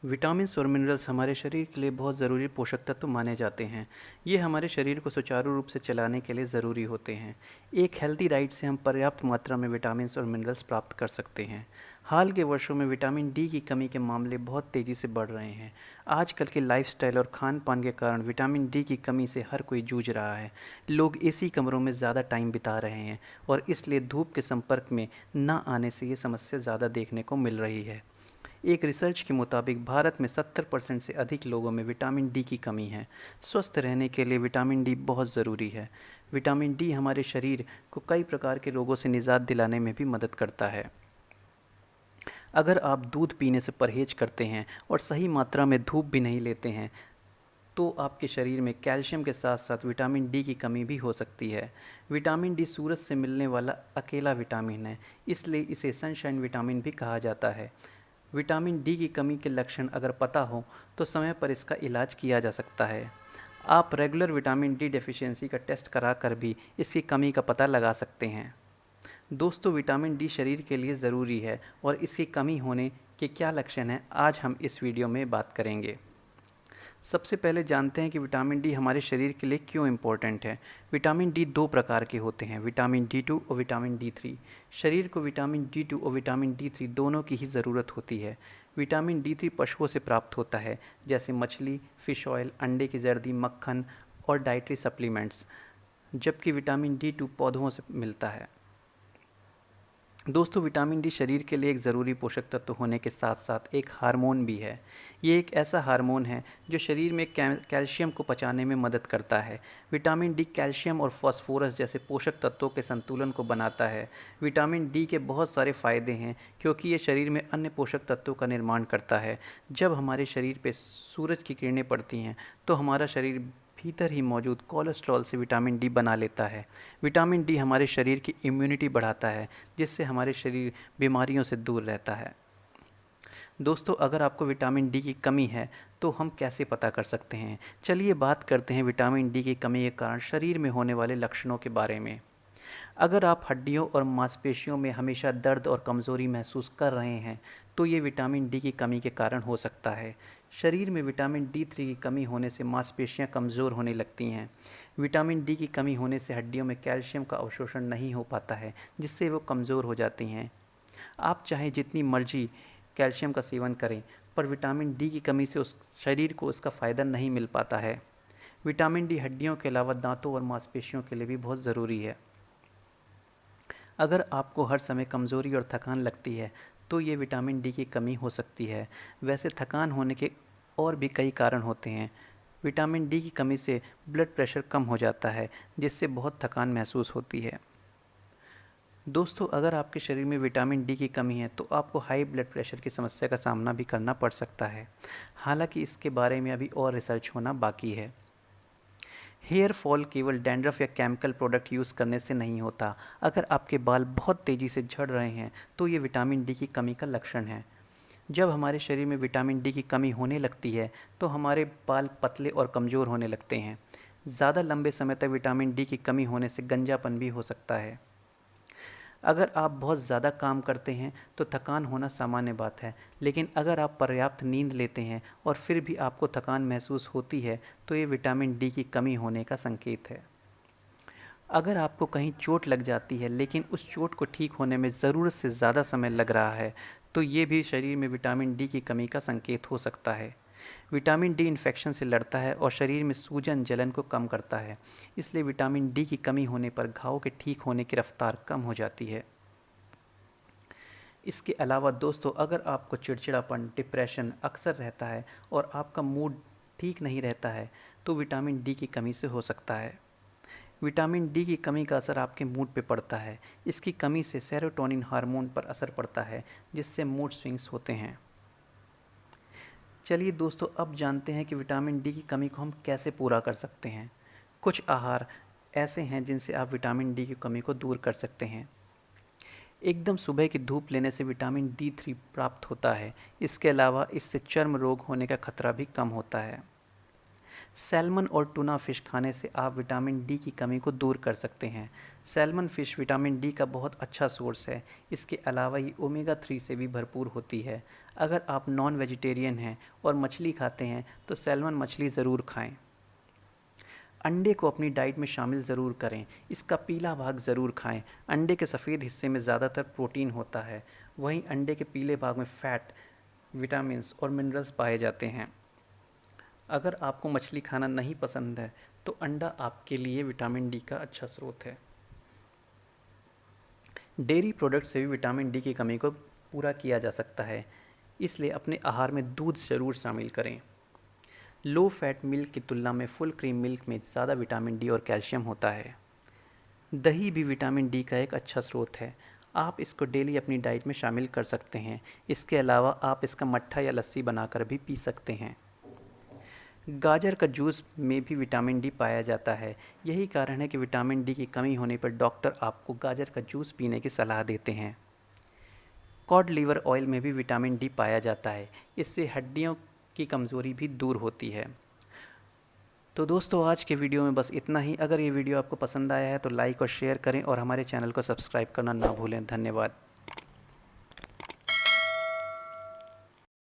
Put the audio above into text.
Vitamins और minerals हमारे शरीर के लिए बहुत ज़रूरी पोषक तत्व माने जाते हैं। ये हमारे शरीर को सुचारू रूप से चलाने के लिए ज़रूरी होते हैं। एक हेल्दी डाइट से हम पर्याप्त मात्रा में विटामिन्स और मिनरल्स प्राप्त कर सकते हैं। हाल के वर्षों में विटामिन डी की कमी के मामले बहुत तेज़ी से बढ़ रहे हैं। आजकल के लाइफस्टाइल और खान पान के कारण विटामिन डी की कमी से हर कोई जूझ रहा है। लोग एसी कमरों में ज़्यादा टाइम बिता रहे हैं और इसलिए धूप के संपर्क में न आने से ये समस्या ज़्यादा देखने को मिल रही है। एक रिसर्च के मुताबिक भारत में 70% से अधिक लोगों में विटामिन डी की कमी है। स्वस्थ रहने के लिए विटामिन डी बहुत ज़रूरी है। विटामिन डी हमारे शरीर को कई प्रकार के रोगों से निजात दिलाने में भी मदद करता है। अगर आप दूध पीने से परहेज करते हैं और सही मात्रा में धूप भी नहीं लेते हैं तो आपके शरीर में कैल्शियम के साथ साथ विटामिन डी की कमी भी हो सकती है। विटामिन डी सूरज से मिलने वाला अकेला विटामिन है, इसलिए इसे सनशाइन विटामिन भी कहा जाता है। विटामिन डी की कमी के लक्षण अगर पता हो तो समय पर इसका इलाज किया जा सकता है। आप रेगुलर विटामिन डी डेफिशिएंसी का टेस्ट करा कर भी इसकी कमी का पता लगा सकते हैं। दोस्तों, विटामिन डी शरीर के लिए ज़रूरी है और इसकी कमी होने के क्या लक्षण हैं आज हम इस वीडियो में बात करेंगे। सबसे पहले जानते हैं कि विटामिन डी हमारे शरीर के लिए क्यों इम्पोर्टेंट है। विटामिन डी दो प्रकार के होते हैं, विटामिन डी टू और विटामिन डी थ्री। शरीर को विटामिन डी टू और विटामिन डी थ्री दोनों की ही ज़रूरत होती है। विटामिन डी थ्री पशुओं से प्राप्त होता है, जैसे मछली, फिश ऑयल, अंडे की जर्दी, मक्खन और डाइटरी सप्लीमेंट्स, जबकि विटामिन डी टू पौधों से मिलता है। दोस्तों, विटामिन डी शरीर के लिए एक ज़रूरी पोषक तत्व होने के साथ साथ एक हार्मोन भी है। ये एक ऐसा हार्मोन है जो शरीर में कैल्शियम को पचाने में मदद करता है। विटामिन डी कैल्शियम और फास्फोरस जैसे पोषक तत्वों के संतुलन को बनाता है। विटामिन डी के बहुत सारे फ़ायदे हैं क्योंकि ये शरीर में अन्य पोषक तत्वों का निर्माण करता है। जब हमारे शरीर पर सूरज की किरणें पड़ती हैं तो हमारा शरीर भीतर ही मौजूद कोलेस्ट्रॉल से विटामिन डी बना लेता है। विटामिन डी हमारे शरीर की इम्यूनिटी बढ़ाता है, जिससे हमारे शरीर बीमारियों से दूर रहता है। दोस्तों, अगर आपको विटामिन डी की कमी है तो हम कैसे पता कर सकते हैं? चलिए बात करते हैं विटामिन डी की कमी के कारण शरीर में होने वाले लक्षणों के बारे में। अगर आप हड्डियों और मांसपेशियों में हमेशा दर्द और कमज़ोरी महसूस कर रहे हैं तो ये विटामिन डी की कमी के कारण हो सकता है। शरीर में विटामिन डी थ्री की कमी होने से मांसपेशियां कमज़ोर होने लगती हैं। विटामिन डी की कमी होने से हड्डियों में कैल्शियम का अवशोषण नहीं हो पाता है, जिससे वो कमज़ोर हो जाती हैं। आप चाहे जितनी मर्जी कैल्शियम का सेवन करें, पर विटामिन डी की कमी से उस शरीर को उसका फ़ायदा नहीं मिल पाता है। विटामिन डी हड्डियों के अलावा दांतों और मांसपेशियों के लिए भी बहुत ज़रूरी है। अगर आपको हर समय कमज़ोरी और थकान लगती है तो ये विटामिन डी की कमी हो सकती है। वैसे थकान होने के और भी कई कारण होते हैं। विटामिन डी की कमी से ब्लड प्रेशर कम हो जाता है, जिससे बहुत थकान महसूस होती है। दोस्तों, अगर आपके शरीर में विटामिन डी की कमी है तो आपको हाई ब्लड प्रेशर की समस्या का सामना भी करना पड़ सकता है। हालांकि इसके बारे में अभी और रिसर्च होना बाकी है। हेयर फॉल केवल डैंड्रफ या केमिकल प्रोडक्ट यूज़ करने से नहीं होता। अगर आपके बाल बहुत तेज़ी से झड़ रहे हैं तो ये विटामिन डी की कमी का लक्षण है। जब हमारे शरीर में विटामिन डी की कमी होने लगती है तो हमारे बाल पतले और कमज़ोर होने लगते हैं। ज़्यादा लंबे समय तक विटामिन डी की कमी होने से गंजापन भी हो सकता है। अगर आप बहुत ज़्यादा काम करते हैं तो थकान होना सामान्य बात है, लेकिन अगर आप पर्याप्त नींद लेते हैं और फिर भी आपको थकान महसूस होती है तो ये विटामिन डी की कमी होने का संकेत है। अगर आपको कहीं चोट लग जाती है लेकिन उस चोट को ठीक होने में ज़रूरत से ज़्यादा समय लग रहा है तो ये भी शरीर में विटामिन डी की कमी का संकेत हो सकता है। विटामिन डी इन्फेक्शन से लड़ता है और शरीर में सूजन जलन को कम करता है, इसलिए विटामिन डी की कमी होने पर घाव के ठीक होने की रफ्तार कम हो जाती है। इसके अलावा दोस्तों, अगर आपको चिड़चिड़ापन, डिप्रेशन अक्सर रहता है और आपका मूड ठीक नहीं रहता है तो विटामिन डी की कमी से हो सकता है। विटामिन डी की कमी का असर आपके मूड पे पड़ता है। इसकी कमी से सेरोटोनिन हार्मोन पर असर पड़ता है, जिससे मूड स्विंग्स होते हैं। चलिए दोस्तों, अब जानते हैं कि विटामिन डी की कमी को हम कैसे पूरा कर सकते हैं। कुछ आहार ऐसे हैं जिनसे आप विटामिन डी की कमी को दूर कर सकते हैं। एकदम सुबह की धूप लेने से विटामिन डी थ्री प्राप्त होता है। इसके अलावा इससे चर्म रोग होने का खतरा भी कम होता है। सैल्मन और टूना फ़िश खाने से आप विटामिन डी की कमी को दूर कर सकते हैं। सैल्मन फ़िश विटामिन डी का बहुत अच्छा सोर्स है। इसके अलावा ये ओमेगा 3 से भी भरपूर होती है। अगर आप नॉन वेजिटेरियन हैं और मछली खाते हैं तो सैल्मन मछली ज़रूर खाएं। अंडे को अपनी डाइट में शामिल ज़रूर करें। इसका पीला भाग ज़रूर खाएं। अंडे के सफ़ेद हिस्से में ज़्यादातर प्रोटीन होता है, वहीं अंडे के पीले भाग में फ़ैट, विटामिन्स और मिनरल्स पाए जाते हैं। अगर आपको मछली खाना नहीं पसंद है तो अंडा आपके लिए विटामिन डी का अच्छा स्रोत है। डेयरी प्रोडक्ट से भी विटामिन डी की कमी को पूरा किया जा सकता है, इसलिए अपने आहार में दूध ज़रूर शामिल करें। लो फैट मिल्क की तुलना में फुल क्रीम मिल्क में ज़्यादा विटामिन डी और कैल्शियम होता है। दही भी विटामिन डी का एक अच्छा स्रोत है। आप इसको डेली अपनी डाइट में शामिल कर सकते हैं। इसके अलावा आप इसका मट्ठा या लस्सी बनाकर भी पी सकते हैं। गाजर का जूस में भी विटामिन डी पाया जाता है। यही कारण है कि विटामिन डी की कमी होने पर डॉक्टर आपको गाजर का जूस पीने की सलाह देते हैं। कॉड लिवर ऑयल में भी विटामिन डी पाया जाता है। इससे हड्डियों की कमज़ोरी भी दूर होती है। तो दोस्तों, आज के वीडियो में बस इतना ही। अगर ये वीडियो आपको पसंद आया है तो लाइक और शेयर करें और हमारे चैनल को सब्सक्राइब करना ना भूलें। धन्यवाद।